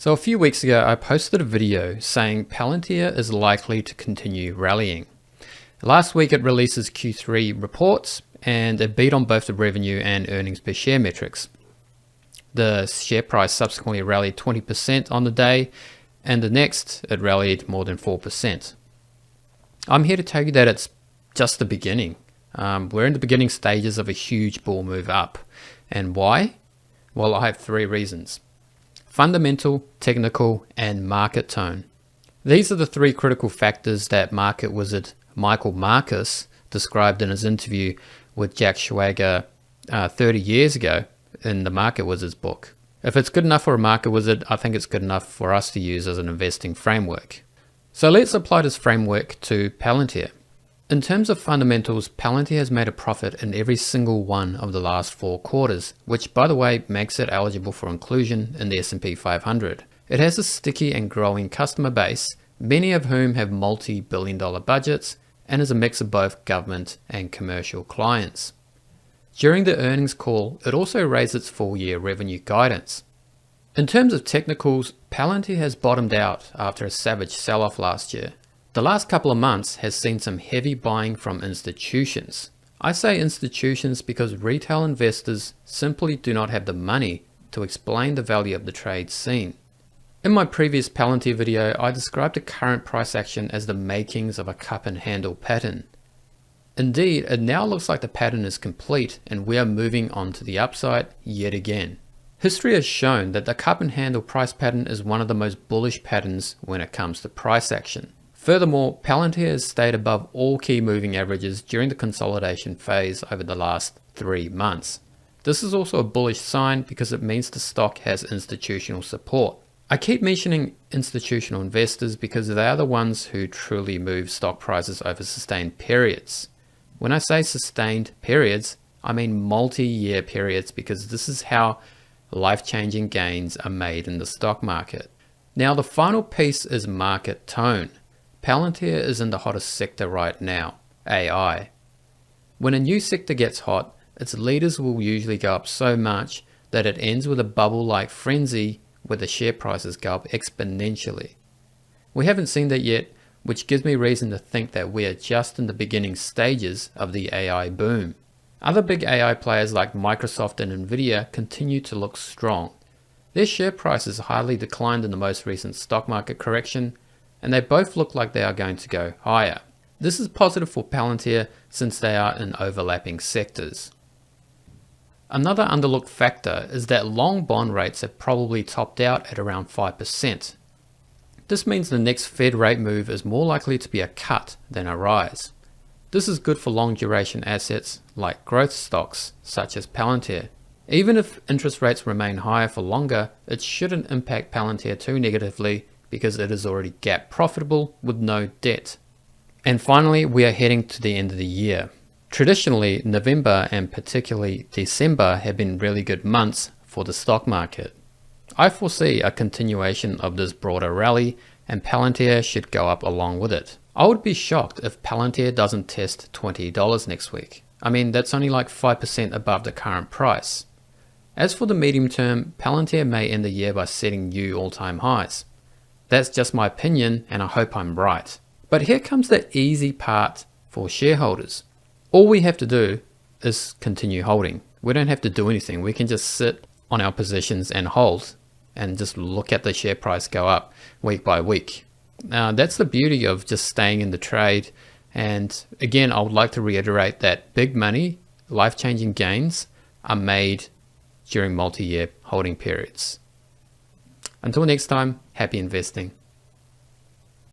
So a few weeks ago, I posted a video saying Palantir is likely to continue rallying. Last week it releases Q3 reports and it beat on both the revenue and earnings per share metrics. The share price subsequently rallied 20% on the day, and the next it rallied more than 4%. I'm here to tell you that it's just the beginning. We're in the beginning stages of a huge bull move up. And why? Well, I have three reasons. Fundamental, technical, and market tone. These are the three critical factors that market wizard Michael Marcus described in his interview with Jack Schwager 30 years ago in the Market Wizard's book. If it's good enough for a market wizard, I think it's good enough for us to use as an investing framework. So let's apply this framework to Palantir. In terms of fundamentals, Palantir has made a profit in every single one of the last 4 quarters, which by the way makes it eligible for inclusion in the S&P 500. It has a sticky and growing customer base, many of whom have multi-billion-dollar budgets, and is a mix of both government and commercial clients. During the earnings call, it also raised its full-year revenue guidance. In terms of technicals, Palantir has bottomed out after a savage sell-off last year. The last couple of months has seen some heavy buying from institutions. I say institutions because retail investors simply do not have the money to explain the value of the trade seen. In my previous Palantir video, I described the current price action as the makings of a cup and handle pattern. Indeed, it now looks like the pattern is complete and we are moving on to the upside yet again. History has shown that the cup and handle price pattern is one of the most bullish patterns when it comes to price action. Furthermore, Palantir has stayed above all key moving averages during the consolidation phase over the last 3 months. This is also a bullish sign because it means the stock has institutional support. I keep mentioning institutional investors because they are the ones who truly move stock prices over sustained periods. When I say sustained periods, I mean multi-year periods because this is how life-changing gains are made in the stock market. Now the final piece is market tone. Palantir is in the hottest sector right now, AI. When a new sector gets hot, its leaders will usually go up so much that it ends with a bubble-like frenzy where the share prices go up exponentially. We haven't seen that yet, which gives me reason to think that we are just in the beginning stages of the AI boom. Other big AI players like Microsoft and Nvidia continue to look strong. Their share prices highly declined in the most recent stock market correction, and they both look like they are going to go higher. This is positive for Palantir since they are in overlapping sectors. Another underlooked factor is that long bond rates have probably topped out at around 5%. This means the next Fed rate move is more likely to be a cut than a rise. This is good for long duration assets like growth stocks such as Palantir. Even if interest rates remain higher for longer, it shouldn't impact Palantir too negatively because it is already GAAP profitable with no debt. And finally, we are heading to the end of the year. Traditionally, November and particularly December have been really good months for the stock market. I foresee a continuation of this broader rally and Palantir should go up along with it. I would be shocked if Palantir doesn't test $20 next week. I mean, that's only like 5% above the current price. As for the medium term, Palantir may end the year by setting new all-time highs. That's just my opinion and I hope I'm right. But here comes the easy part for shareholders. All we have to do is continue holding. We don't have to do anything. We can just sit on our positions and hold and just look at the share price go up week by week. Now, that's the beauty of just staying in the trade. And again, I would like to reiterate that big money, life-changing gains are made during multi-year holding periods. Until next time, happy investing.